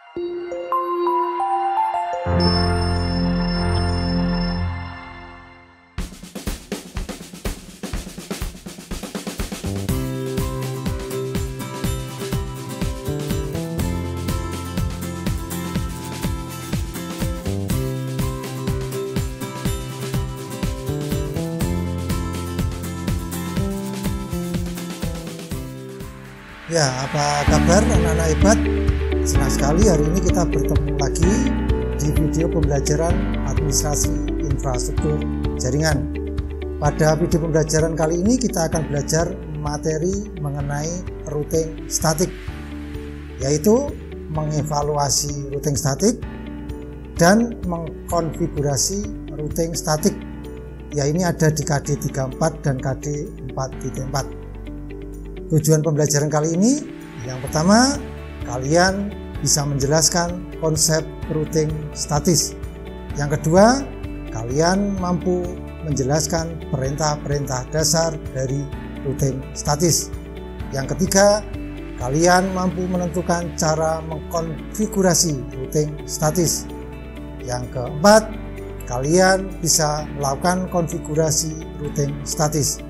Ya, apa kabar anak-anak hebat? Senang sekali hari ini kita bertemu lagi di video pembelajaran administrasi infrastruktur jaringan. Pada video pembelajaran kali ini kita akan belajar materi mengenai routing statik, yaitu mengevaluasi routing statik dan mengkonfigurasi routing statik. Ya, ini ada di KD 34 dan KD 4.4. Tujuan pembelajaran kali ini, yang pertama, kalian bisa menjelaskan konsep routing statis. Yang kedua, kalian mampu menjelaskan perintah-perintah dasar dari routing statis. Yang ketiga, kalian mampu menentukan cara mengkonfigurasi routing statis. Yang keempat, kalian bisa melakukan konfigurasi routing statis.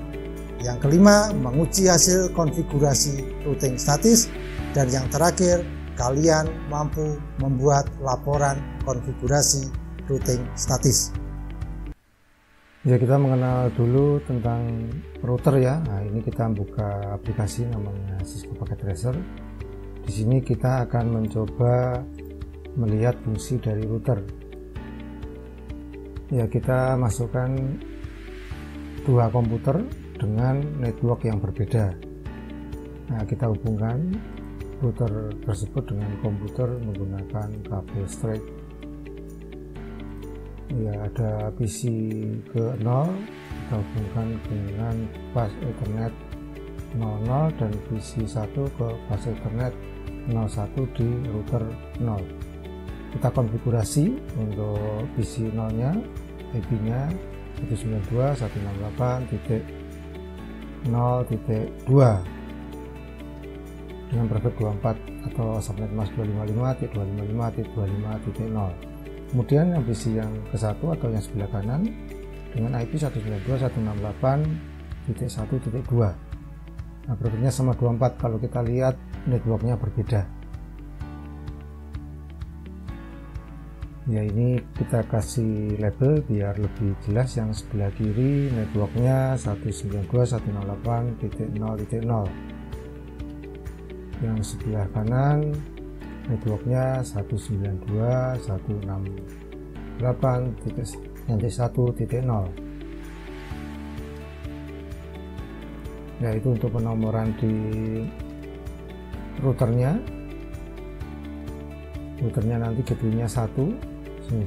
Yang kelima, menguji hasil konfigurasi routing statis. Dan yang terakhir, kalian mampu membuat laporan konfigurasi routing statis. Ya, kita mengenal dulu tentang router ya. Nah, ini kita buka aplikasi namanya Cisco Packet Tracer. Di sini kita akan mencoba melihat fungsi dari router. Ya, kita masukkan dua komputer dengan network yang berbeda. Nah, kita hubungkan router tersebut dengan komputer menggunakan kabel straight. Ya, ada PC ke 0, kita hubungkan dengan bus Ethernet 00 dan PC 1 ke bus Ethernet 01 di router 0. Kita konfigurasi untuk PC 0 nya, IP nya 192.168.0.2 dengan private 24 atau subnet mask 255.255.25.0. Kemudian yang PC yang ke satu atau yang sebelah kanan dengan IP 192.168.1.2. Nah, private-nya sama 24 kalau kita lihat networknya berbeda. Ya, ini kita kasih label biar lebih jelas. Yang sebelah kiri networknya 192.168.0.0, yang sebelah kanan networknya 192.168.1.0. Ya, itu untuk penomoran di routernya. Routernya nanti gateway-nya 1,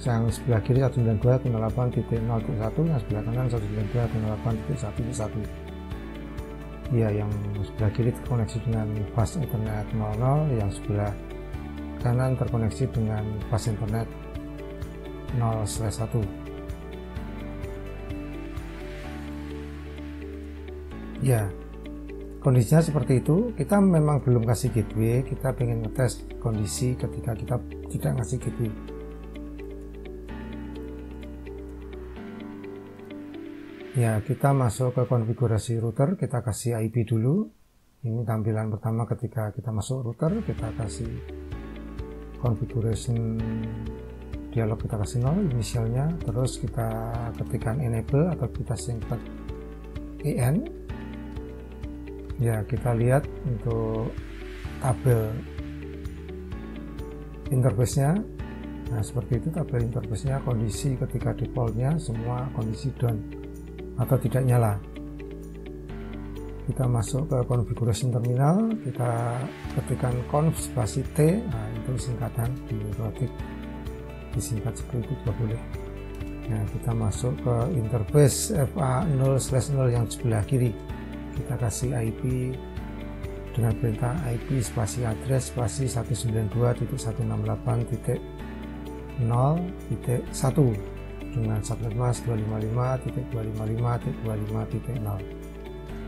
yang sebelah kiri 192.168.0.1, yang sebelah kanan 192.168.1.1. Ya, yang sebelah kiri terkoneksi dengan bus Ethernet 00, yang sebelah kanan terkoneksi dengan bus Ethernet 0/1. Ya, kondisinya seperti itu. Kita memang belum kasih gateway, kita pengen ngetes kondisi ketika kita tidak ngasih gateway. Ya, kita masuk ke konfigurasi router, kita kasih IP dulu. Ini tampilan pertama ketika kita masuk router, kita kasih configuration dialog, kita kasih 0 inisialnya, terus kita ketikkan enable atau kita singkat EN. Ya, kita lihat untuk tabel interface-nya. Nah, seperti itu tabel interface-nya, kondisi ketika default-nya semua kondisi down atau tidak nyala. Kita masuk ke configuration terminal, kita ketikkan conf spasi T. Nah, itu singkatan di rotik, disingkat seperti itu juga boleh. Nah, kita masuk ke interface FA0/0 yang sebelah kiri, kita kasih IP dengan perintah IP spasi address spasi 192.168.0.1 dengan subnet mask 255.255.25.0.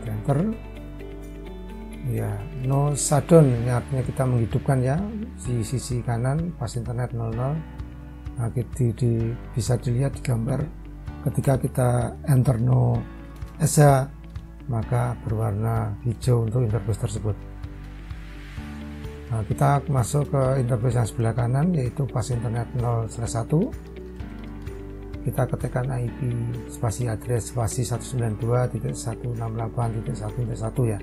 Enter. ya no shutdown, ini artinya kita menghidupkan ya di sisi kanan pas internet 00. Nah, bisa dilihat di gambar ketika kita enter no ESA maka berwarna hijau untuk interface tersebut. Nah, kita masuk ke interface yang sebelah kanan yaitu pas internet 0/1. Kita ketikkan IP spasi address spasi 192.168.1.1 ya,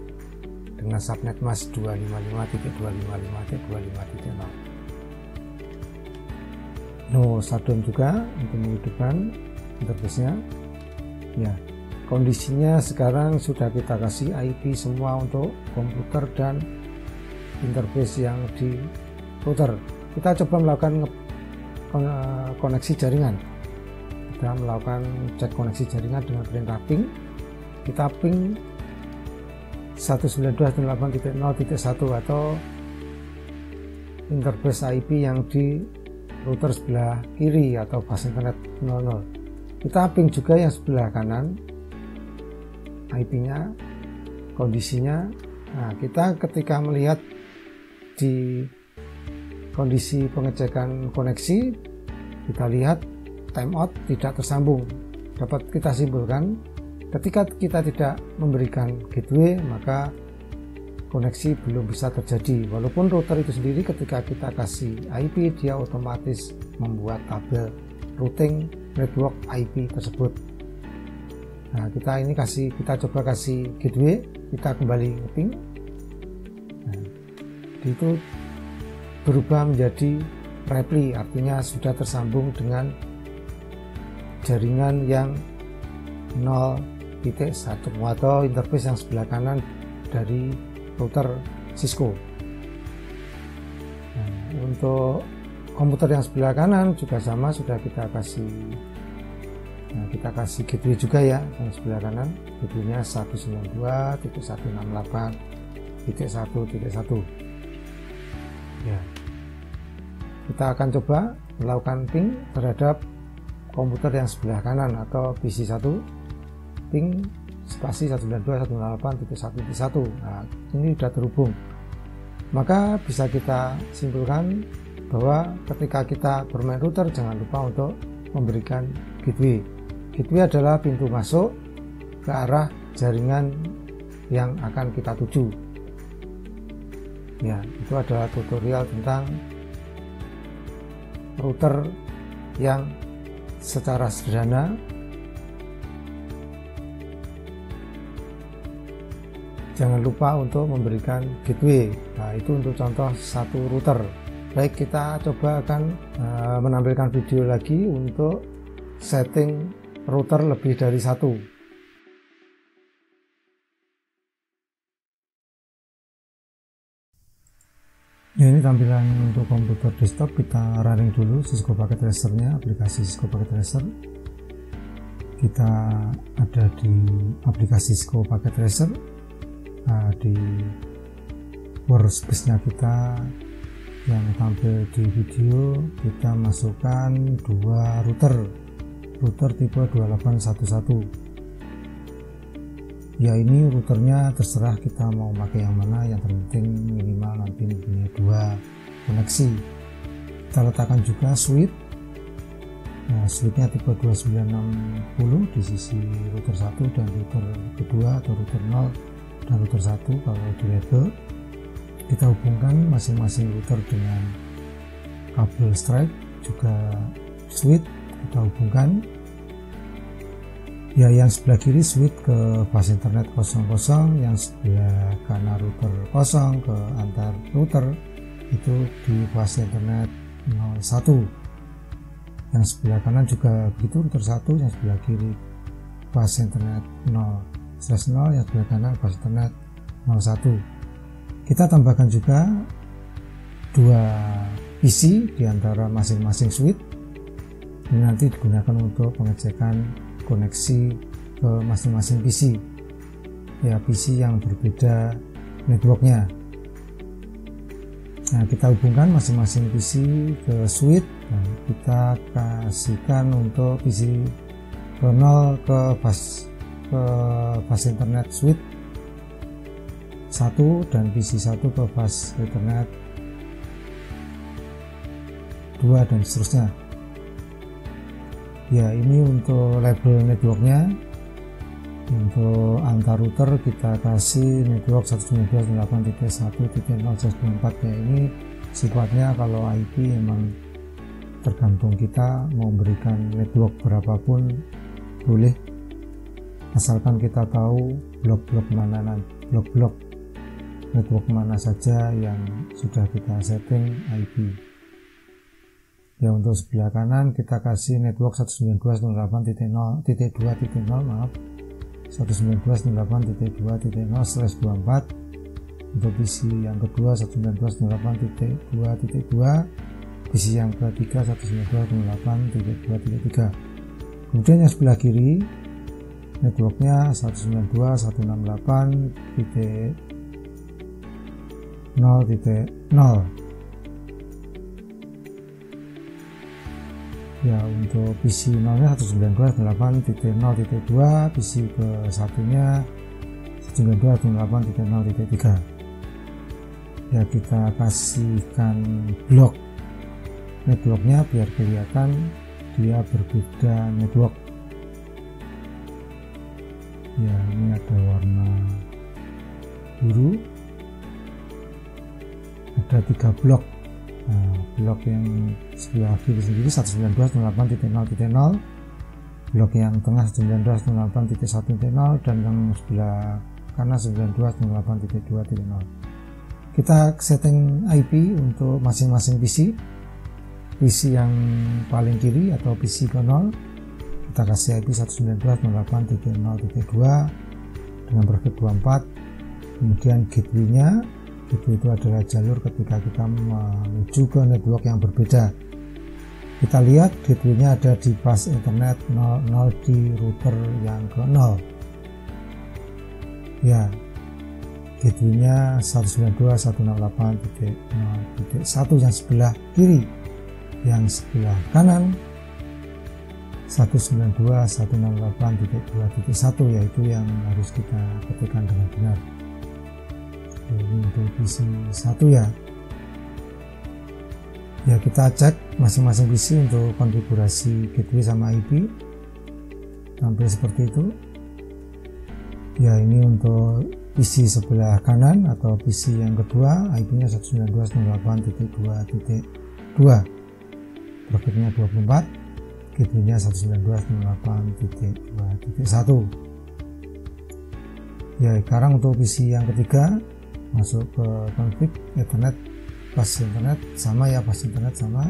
dengan subnet mask 255.255.25.0. No shutdown juga untuk menghidupkan interface-nya. Ya, kondisinya sekarang sudah kita kasih IP semua untuk komputer dan interface yang di router. Kita coba melakukan koneksi jaringan. Kita melakukan cek koneksi jaringan dengan perintah ping. Kita ping 192.168.0.1 atau interface IP yang di router sebelah kiri atau pas internet 00. Kita ping juga yang sebelah kanan IP-nya, kondisinya. Nah, kita ketika melihat di kondisi pengecekan koneksi, kita lihat timeout tidak tersambung. Dapat kita simpulkan ketika kita tidak memberikan gateway maka koneksi belum bisa terjadi. Walaupun router itu sendiri ketika kita kasih IP dia otomatis membuat tabel routing network IP tersebut. Nah, kita coba kasih gateway, kita kembali nge-ping. Nah, itu berubah menjadi reply, artinya sudah tersambung dengan jaringan yang 0.1 atau interface yang sebelah kanan dari router Cisco. Nah, untuk komputer yang sebelah kanan juga sama, sudah kita kasih gateway juga ya, yang sebelah kanan gateway-nya 192.168.1.1. ya, kita akan coba melakukan ping terhadap komputer yang sebelah kanan atau PC1, ping spasi 192.168.1.1. Nah, ini sudah terhubung. Maka bisa kita simpulkan bahwa ketika kita bermain router jangan lupa untuk memberikan gateway. Gateway adalah pintu masuk ke arah jaringan yang akan kita tuju. Ya, itu adalah tutorial tentang router yang secara sederhana. Jangan lupa untuk memberikan gateway. Nah, itu untuk contoh satu router. Baik, kita coba akan menampilkan video lagi untuk setting router lebih dari satu. Ya, ini tampilan untuk komputer desktop. Kita running dulu Cisco Packet Tracer-nya, aplikasi Cisco Packet Tracer. Kita ada di aplikasi Cisco Packet Tracer. Nah, di workspace-nya kita yang tampil di video, kita masukkan dua router tipe 2811. Ya, ini routernya terserah kita mau pakai yang mana, yang penting minimal nanti punya dua koneksi. Kita letakkan juga switch. Nah, switchnya tipe 2960 di sisi router 1 dan router kedua atau router 0 dan router 1 kalau di label. Kita hubungkan masing-masing router dengan kabel stripe, juga switch kita hubungkan. Ya, yang sebelah kiri switch ke bus internet 00, yang sebelah kanan router 0 ke antar router itu di bus internet 01. Yang sebelah kanan juga begitu, router 1, yang sebelah kiri bus internet 0/0, yang sebelah kanan bus internet 01. Kita tambahkan juga dua PC di antara masing-masing switch. Ini nanti digunakan untuk pengecekan koneksi ke masing-masing PC. Ya, PC yang berbeda networknya. Nah, kita hubungkan masing-masing PC ke switch. Nah, kita kasihkan untuk PC 0 ke bus internet switch 1 dan PC 1 ke bus Ethernet 2 dan seterusnya. Ya, ini untuk label networknya. Untuk antar router kita kasih network 192.168.0/24. Ya, ini sifatnya kalau IP memang tergantung kita mau berikan network berapapun boleh, asalkan kita tahu blok-blok network mana saja yang sudah kita setting IP. Ya, untuk sebelah kanan kita kasih network 192.168.0.2.0 maaf 192.168.2.0/24. Untuk PC yang kedua 192.168.2.2, PC yang ketiga 192.168.2.3. Kemudian yang sebelah kiri networknya 192.168.0.0. Ya, untuk PC 0-nya 192.8.0.2, PC ke 1-nya 192.8.0.3. Ya, kita kasihkan blok networknya biar kelihatan dia berbeda network. Ya, ini ada warna biru, ada 3 blok. Nah, blok yang sebelah kiri sendiri 192.168.0.0, blok yang tengah 192.168.1.0, dan yang sebelah kanan 192.168.2.0. Kita setting IP untuk masing-masing PC. PC yang paling kiri atau PC ke 0 kita kasih IP 192.168.0.2 dengan profit 24. Kemudian gateway-nya, gateway itu adalah jalur ketika kita menuju ke network yang berbeda. Kita lihat gateway-nya ada di bus Ethernet 00 di router yang ke 0. Ya, gateway-nya 192.168.0.1 yang sebelah kiri. Yang sebelah kanan 192.168.2.1, yaitu yang harus kita ketikkan dengan benar. Ini untuk PC 1 ya. Ya, kita cek masing-masing PC untuk konfigurasi gateway sama IP. Tampil seperti itu. Ya, ini untuk PC sebelah kanan atau PC yang kedua, IP-nya 192.168.2.2. Profitnya 24, gateway-nya 192.168.2.1. Ya, sekarang untuk PC yang ketiga masuk ke config Ethernet, bus Ethernet sama ya, bus Ethernet sama.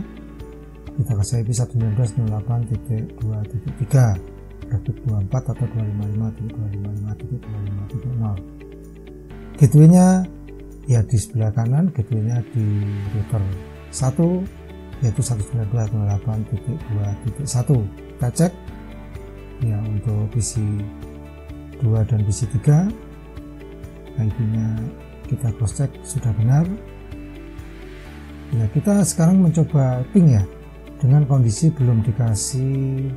Kita kasih IP 192.168.2.3, profit 24 atau 255.255.255.0. Gateway-nya ya di sebelah kanan, gateway-nya di router 1 yaitu 192.168.2.1. Kita cek ya, untuk PC 2 dan PC 3 IP-nya kita cross check sudah benar. Ya, kita sekarang mencoba ping ya, dengan kondisi belum dikasih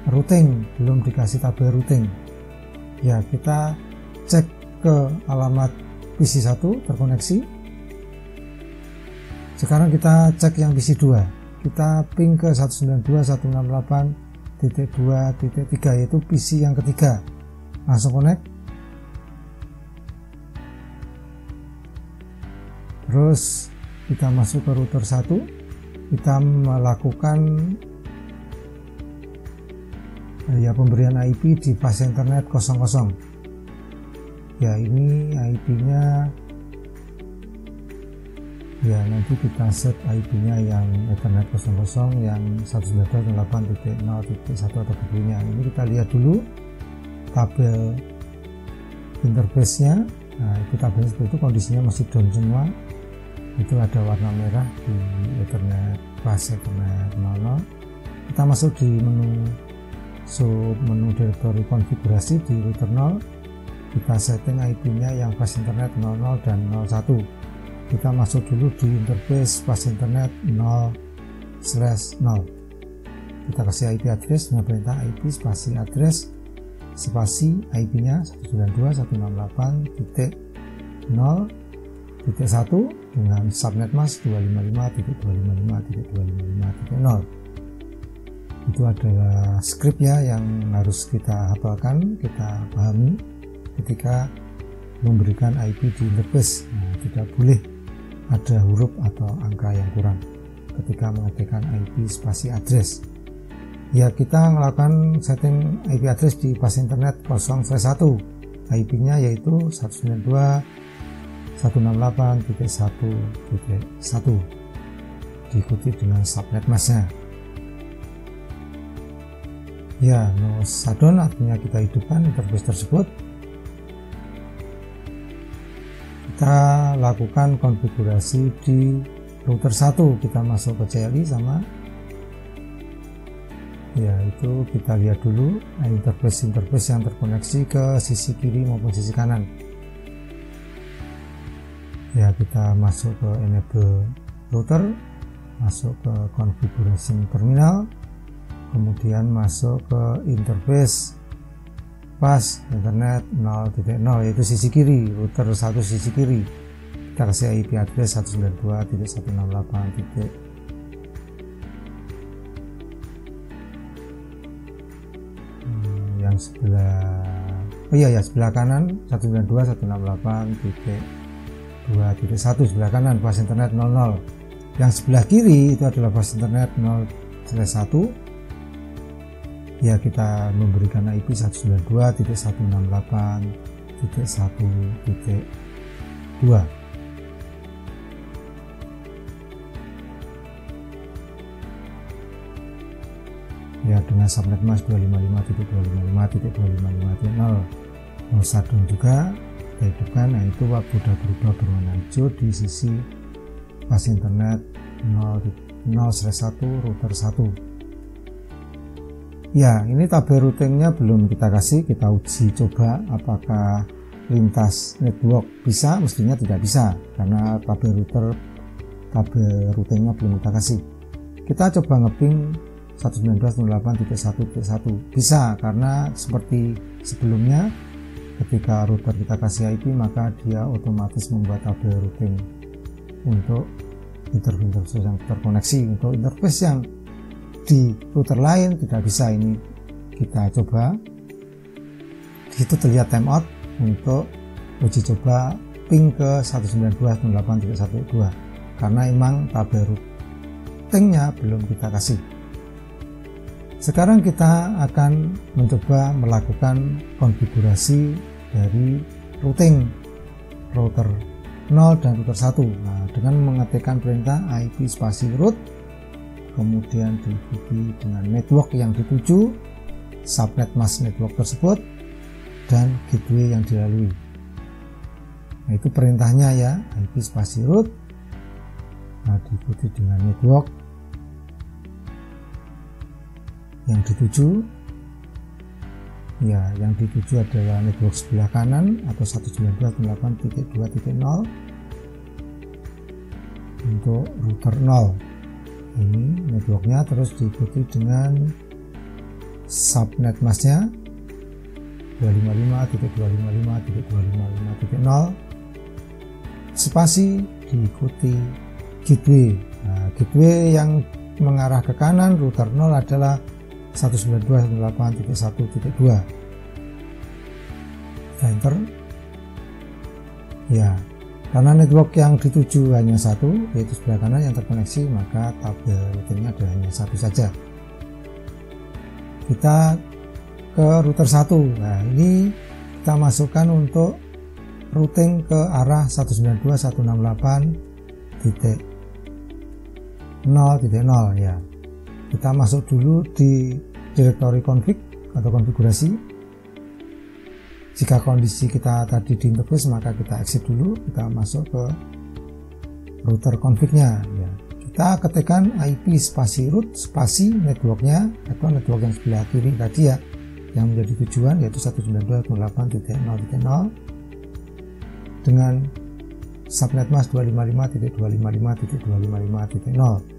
routing, belum dikasih tabel routing. Ya, kita cek ke alamat PC 1 terkoneksi. Sekarang kita cek yang PC 2, kita ping ke 192.168.2.3, yaitu PC yang ketiga. Langsung connect. Terus kita masuk ke router 1, kita melakukan ya pemberian IP di bus Ethernet 00. Ya, ini IP-nya ya, nanti kita set IP-nya yang Ethernet 00 yang 192.8.0.1 atau gateway-nya. Ini kita lihat dulu tabel interface-nya. Nah, itu tabelnya seperti itu, kondisinya masih down semua. Itu ada warna merah di Ethernet, bus Ethernet 00. Kita masuk di menu direktori konfigurasi di router 0. Kita setting IP-nya yang bus Ethernet 00 dan 01. Kita masuk dulu di interface bus Ethernet 0/0. Kita kasih IP address dengan perintah IP spasi address spasi IP-nya 192.168.0.0 255.0.1 dengan subnet mask 255.255.255.0. Itu adalah script ya yang harus kita hafalkan, kita pahami ketika memberikan IP di interface. Tidak boleh ada huruf atau angka yang kurang ketika mengetikkan IP spasi address. Ya, kita melakukan setting IP address di pas internet 0/1. IP-nya yaitu 192.168.1.1 diikuti dengan subnet mask-nya. Ya, no shutdown artinya kita hidupkan interface tersebut. Kita lakukan konfigurasi di router 1, kita masuk ke CLI sama ya, itu kita lihat dulu interface yang terkoneksi ke sisi kiri maupun sisi kanan. Ya, kita masuk ke enable router, masuk ke konfigurasi terminal, kemudian masuk ke interface pas internet 0.0 yaitu sisi kiri, router 1 sisi kiri. Kita kasih IP address 192.168. Yang sebelah kanan 192.168.2.1 sebelah kanan pas internet 00. Yang sebelah kiri itu adalah pas internet 0/1. Ya, kita memberikan IP 192.168.1.2. Ya, dengan subnet mask 255.255.255.0. No shutdown juga kita hidupkan, nah itu sudah berubah berwarna hijau di sisi pas internet 0/1 router 1. Ya, ini tabel routingnya belum kita kasih, kita uji coba apakah lintas network bisa. Mestinya tidak bisa karena tabel routingnya belum kita kasih. Kita coba ngeping 192.168.1.1 bisa, karena seperti sebelumnya ketika router kita kasih IP maka dia otomatis membuat tabel routing untuk interface yang terkoneksi. Untuk interface yang di router lain tidak bisa. Ini kita coba, di situ terlihat timeout untuk uji coba ping ke 192.168.1.2 karena emang tabel routingnya belum kita kasih. Sekarang kita akan mencoba melakukan konfigurasi dari routing router 0 dan router 1. Nah, dengan mengetikkan perintah IP spasi root, kemudian diikuti dengan network yang dituju, subnet mask network tersebut, dan gateway yang dilalui. Nah, itu perintahnya ya, IP spasi root, nah, diikuti dengan network yang dituju. Ya, yang dituju adalah network sebelah kanan atau 192.8.2.0 untuk router 0. Ini networknya, terus diikuti dengan subnet masknya 255.255.255.0 spasi diikuti gateway. Nah, gateway yang mengarah ke kanan router 0 adalah 192.168.1.2. Enter. Ya, karena network yang dituju hanya satu, yaitu sebelah kanan yang terkoneksi, maka tabel routingnya ada hanya satu saja. Kita ke router 1. Nah, ini kita masukkan untuk routing ke arah 192.168.0.0 ya. Kita masuk dulu di directory config atau konfigurasi. Jika kondisi kita tadi di interface maka kita exit dulu, kita masuk ke router config-nya ya. Kita ketikkan IP spasi root spasi networknya atau network yang sebelah kiri tadi ya, yang menjadi tujuan yaitu 192.168.0.0 dengan subnet mask 255.255.255.0.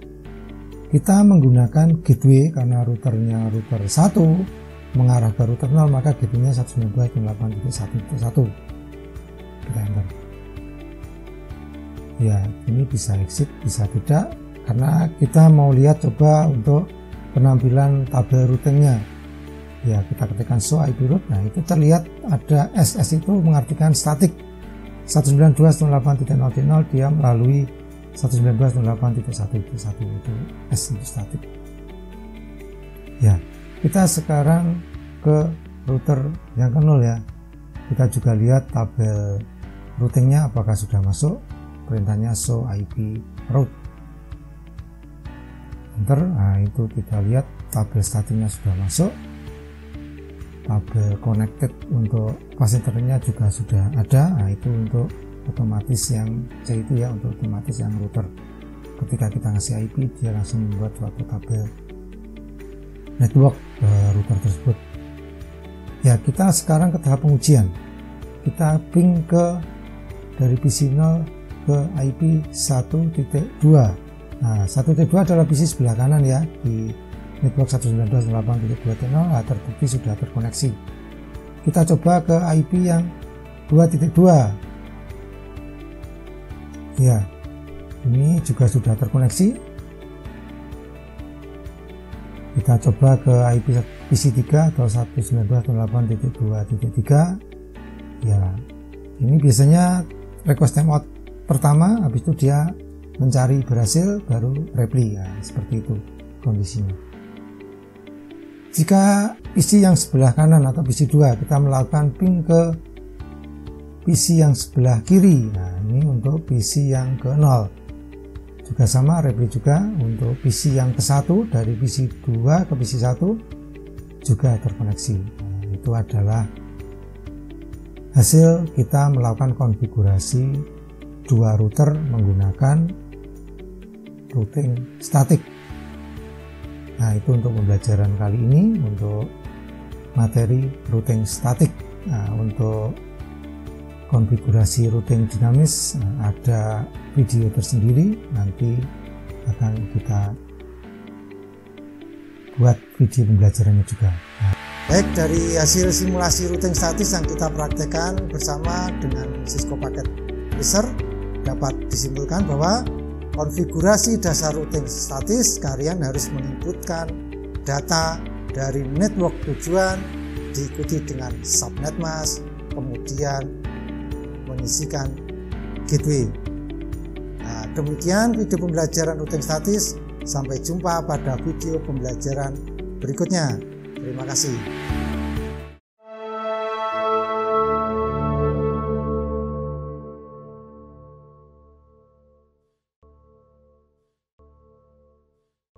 Kita menggunakan gateway karena routernya router 1 mengarah ke router 0, maka gateway-nya 192.168.1.1. Kita enter. Ya, ini bisa exit, bisa tidak, karena kita mau lihat coba untuk penampilan tabel routingnya. Ya, kita ketikkan show IP route. Nah, itu terlihat ada SS, itu mengartikan statik. 192.168.0.0 dia melalui 192.168.1.1, itu S itu statik. Ya, kita sekarang ke router yang ke 0 ya. Kita juga lihat tabel routingnya apakah sudah masuk. Perintahnya show IP route. Enter. Nah, itu kita lihat tabel statiknya sudah masuk. Tabel connected untuk fast internetnya juga sudah ada. Nah, itu untuk otomatis yang C itu ya, untuk otomatis yang router. Ketika kita ngasih IP, dia langsung membuat suatu tabel network ke router tersebut. Ya, kita sekarang ke tahap pengujian. Kita ping dari PC 0 ke IP 1.2. Nah, 1.2 adalah PC sebelah kanan ya, di network 192.168.2.0. terbukti sudah terkoneksi. Kita coba ke IP yang 2.2. Ya, ini juga sudah terkoneksi. Kita coba ke IP PC 3 atau 192.168.2.3. Ya, ini biasanya request timeout pertama, habis itu dia mencari berhasil baru reply ya, seperti itu kondisinya. Jika PC yang sebelah kanan atau PC 2 kita melakukan ping ke PC yang sebelah kiri. Nah, ini untuk PC yang ke 0 juga sama, reply juga. Untuk PC yang ke 1 dari PC 2 ke PC 1 juga terkoneksi. Nah, itu adalah hasil kita melakukan konfigurasi dua router menggunakan routing statik. Nah, itu untuk pembelajaran kali ini untuk materi routing statik. Nah, untuk konfigurasi routing dinamis ada video tersendiri, nanti akan kita buat video pembelajarannya juga. Baik, dari hasil simulasi routing statis yang kita praktekkan bersama dengan Cisco Packet Tracer, dapat disimpulkan bahwa konfigurasi dasar routing statis, kalian harus menginputkan data dari network tujuan, diikuti dengan subnet mask, kemudian mengisikan gateway. Nah, demikian video pembelajaran routing statis. Sampai jumpa pada video pembelajaran berikutnya. Terima kasih.